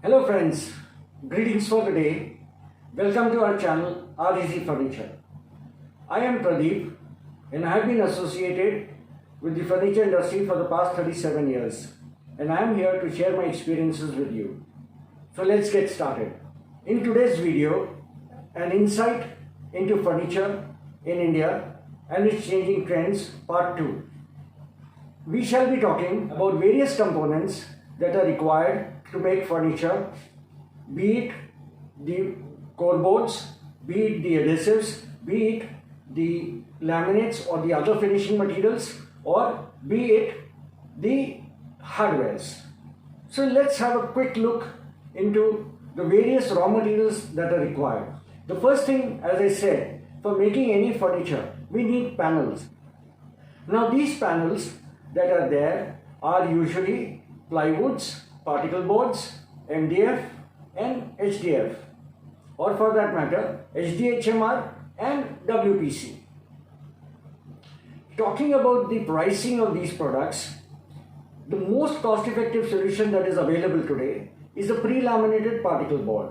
Hello friends, greetings for the day. Welcome to our channel REZ Furniture. I am Pradeep and I have been associated with the furniture industry for the past 37 years and I am here to share my experiences with you. So let's get started. In today's video, an insight into furniture in India and its changing trends, part 2. We shall be talking about various components that are required to make furniture, be it the core boards, be it the adhesives, be it the laminates or the other finishing materials, or be it the hardwares. So let's have a quick look into the various raw materials that are required. The first thing, as I said, for making any furniture, we need panels. Now these panels that are there are usually plywoods, particle boards, MDF and HDF, or for that matter HDHMR and WPC. Talking about the pricing of these products, the most cost-effective solution that is available today is a pre-laminated particle board.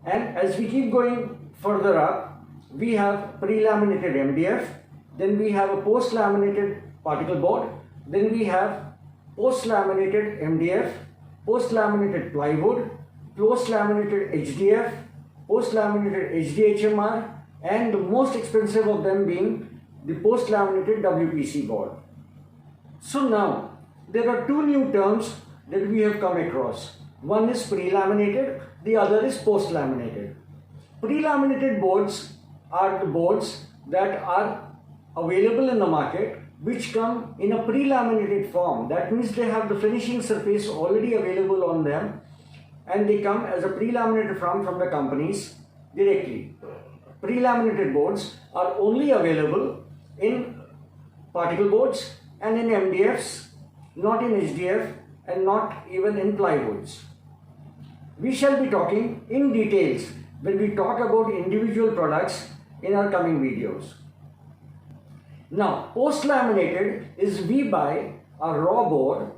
And as we keep going further up, we have pre-laminated MDF, then we have a post-laminated particle board, then we have post-laminated MDF, post-laminated plywood, post-laminated HDF, post-laminated HDHMR, and the most expensive of them being the post-laminated WPC board. So now, there are two new terms that we have come across. One is pre-laminated, the other is post-laminated. Pre-laminated boards are the boards that are available in the market which come in a pre-laminated form. That means they have the finishing surface already available on them and they come as a pre-laminated form from the companies directly. Pre-laminated boards are only available in particle boards and in MDFs, not in HDF and not even in plywoods. We shall be talking in details when we talk about individual products in our coming videos. Now, post-laminated is we buy a raw board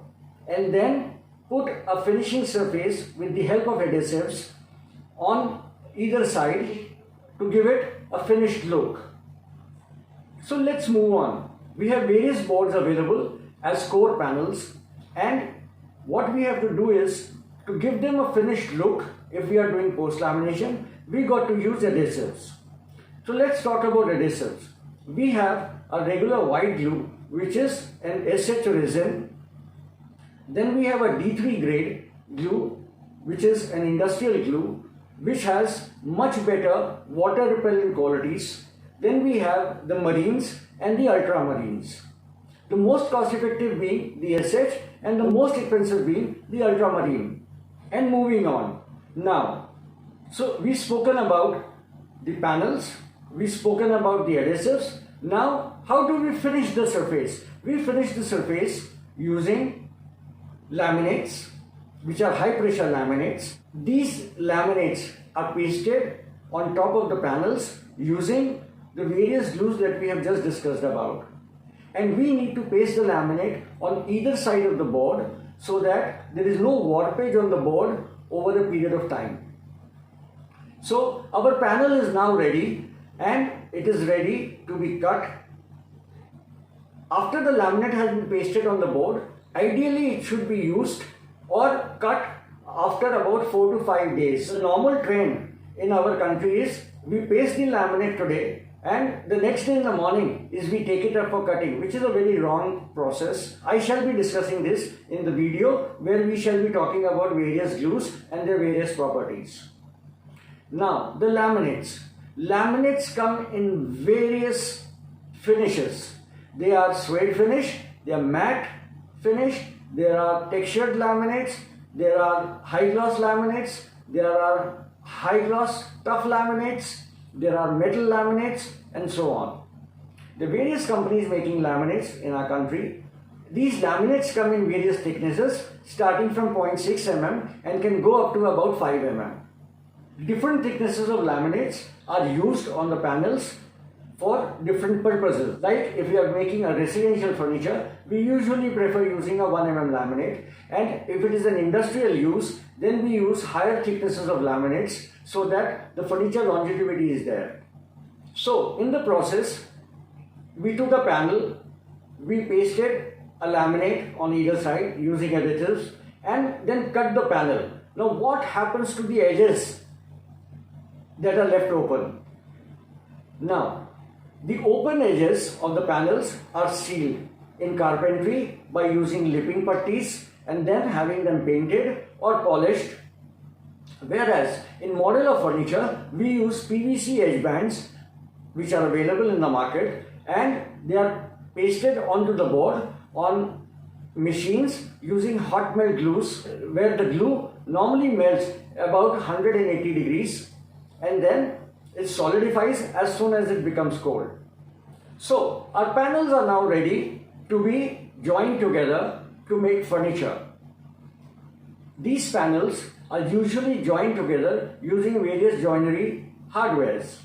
and then put a finishing surface with the help of adhesives on either side to give it a finished look. So let's move on. We have various boards available as core panels, and what we have to do is to give them a finished look. If we are doing post-lamination, we got to use adhesives. So let's talk about adhesives. We have a regular white glue which is an SH resin. Then we have a D3 grade glue which is an industrial glue which has much better water repellent qualities. Then we have the marines and the ultramarines. The most cost effective being the SH and the most expensive being the ultramarine. And moving on. Now, so we've spoken about the panels, we've spoken about the adhesives. Now, how do we finish the surface? We finish the surface using laminates, which are high pressure laminates. These laminates are pasted on top of the panels using the various glues that we have just discussed about. And we need to paste the laminate on either side of the board so that there is no warpage on the board over a period of time. So our panel is now ready and it is ready to be cut. After the laminate has been pasted on the board, ideally it should be used or cut after about 4 to 5 days. The normal trend in our country is we paste the laminate today and the next day in the morning is we take it up for cutting, which is a very wrong process. I shall be discussing this in the video where we shall be talking about various glues and their various properties. Now, the laminates. Laminates come in various finishes. They are suede finish, they are matte finish, there are textured laminates, there are high gloss laminates, there are high gloss tough laminates, there are metal laminates, and so on. The various companies making laminates in our country, these laminates come in various thicknesses starting from 0.6 mm and can go up to about 5 mm. Different thicknesses of laminates are used on the panels for different purposes. Like if we are making a residential furniture, we usually prefer using a 1 mm laminate, and if it is an industrial use, then we use higher thicknesses of laminates so that the furniture longevity is there. So in the process, we took a panel, we pasted a laminate on either side using additives, and then cut the panel. Now what happens to the edges that are left open? Now, the open edges of the panels are sealed in carpentry by using lipping putties and then having them painted or polished. Whereas in modular furniture, we use PVC edge bands which are available in the market, and they are pasted onto the board on machines using hot melt glues, where the glue normally melts about 180 degrees and then it solidifies as soon as it becomes cold. So our panels are now ready to be joined together to make furniture. These panels are usually joined together using various joinery hardwares,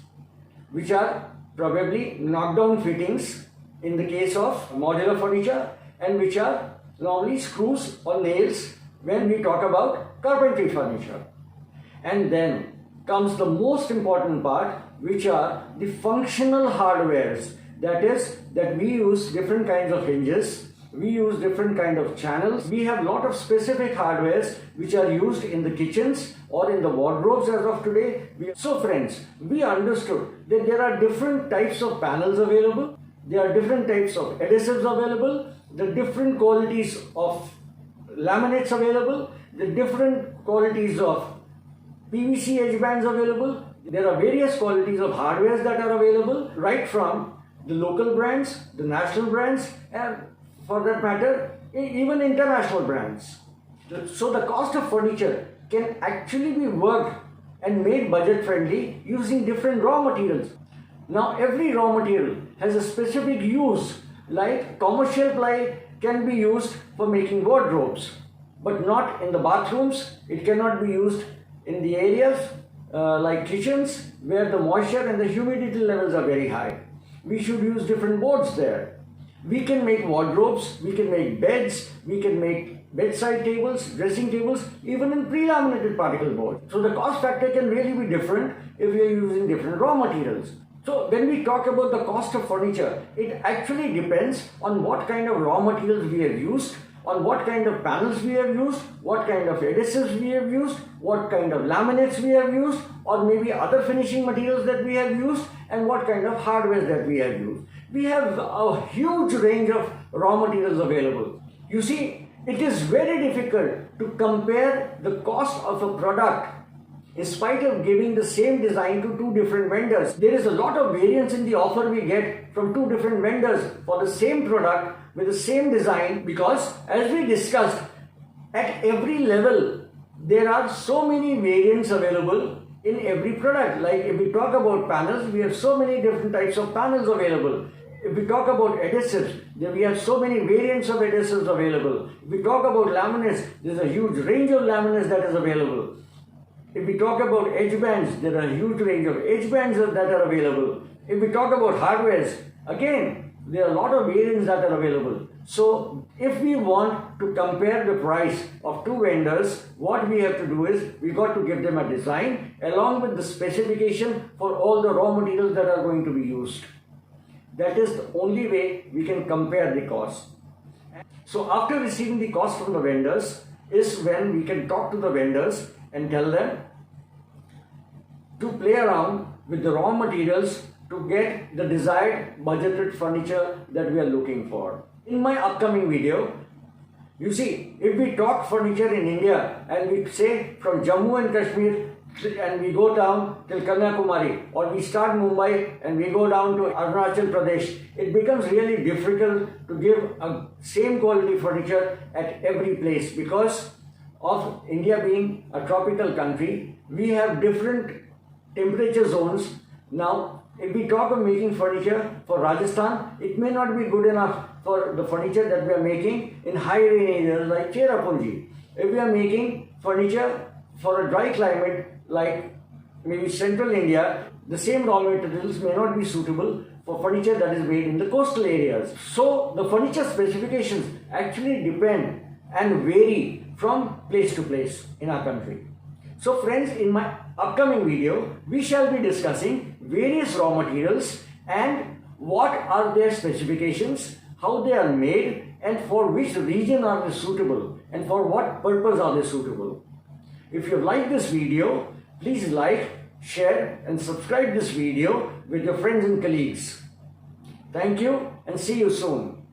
which are probably knockdown fittings in the case of modular furniture, and which are normally screws or nails when we talk about carpentry furniture. And then comes the most important part, which are the functional hardwares. That is, that we use different kinds of hinges, we use different kind of channels. We have lot of specific hardwares which are used in the kitchens or in the wardrobes as of today. So friends, we understood that there are different types of panels available, there are different types of adhesives available, the different qualities of laminates available, the different qualities of PVC edge bands available. There are various qualities of hardwares that are available, right from the local brands, the national brands, and for that matter, even international brands. So the cost of furniture can actually be worked and made budget friendly using different raw materials. Now every raw material has a specific use, like commercial ply can be used for making wardrobes, but not in the bathrooms. It cannot be used in the areas like kitchens where the moisture and the humidity levels are very high. We should use different boards there. We can make wardrobes, we can make beds, we can make bedside tables, dressing tables, even in pre-laminated particle board. So the cost factor can really be different if we are using different raw materials. So when we talk about the cost of furniture, it actually depends on what kind of raw materials we have used, on what kind of panels we have used, what kind of adhesives we have used, what kind of laminates we have used, or maybe other finishing materials that we have used, and what kind of hardware that we have used. We have a huge range of raw materials available. You see, it is very difficult to compare the cost of a product in spite of giving the same design to two different vendors. There is a lot of variance in the offer we get from two different vendors for the same product with the same design, because as we discussed, at every level there are so many variants available in every product. Like if we talk about panels, we have so many different types of panels available. If we talk about adhesives, then we have so many variants of adhesives available. If we talk about laminates, there's a huge range of laminates that is available. If we talk about edge bands, there are a huge range of edge bands that are available. If we talk about hardwares, again, there are a lot of variants that are available. So if we want to compare the price of two vendors, what we have to do is we got to give them a design along with the specification for all the raw materials that are going to be used. That is the only way we can compare the cost. So after receiving the cost from the vendors is when we can talk to the vendors and tell them to play around with the raw materials to get the desired budgeted furniture that we are looking for. In my upcoming video, you see, if we talk furniture in India and we say from Jammu and Kashmir and we go down till Kanyakumari, or we start Mumbai and we go down to Arunachal Pradesh, it becomes really difficult to give a same quality furniture at every place, because of India being a tropical country. We have different temperature zones. Now, if we talk of making furniture for Rajasthan, it may not be good enough for the furniture that we are making in high rain areas like Cherrapunji. If we are making furniture for a dry climate like maybe central India, the same raw materials may not be suitable for furniture that is made in the coastal areas. So the furniture specifications actually depend and vary from place to place in our country. So friends, in my upcoming video, we shall be discussing various raw materials and what are their specifications, how they are made, and for which region are they suitable, and for what purpose are they suitable. If you like this video, please like, share and subscribe this video with your friends and colleagues. Thank you and see you soon.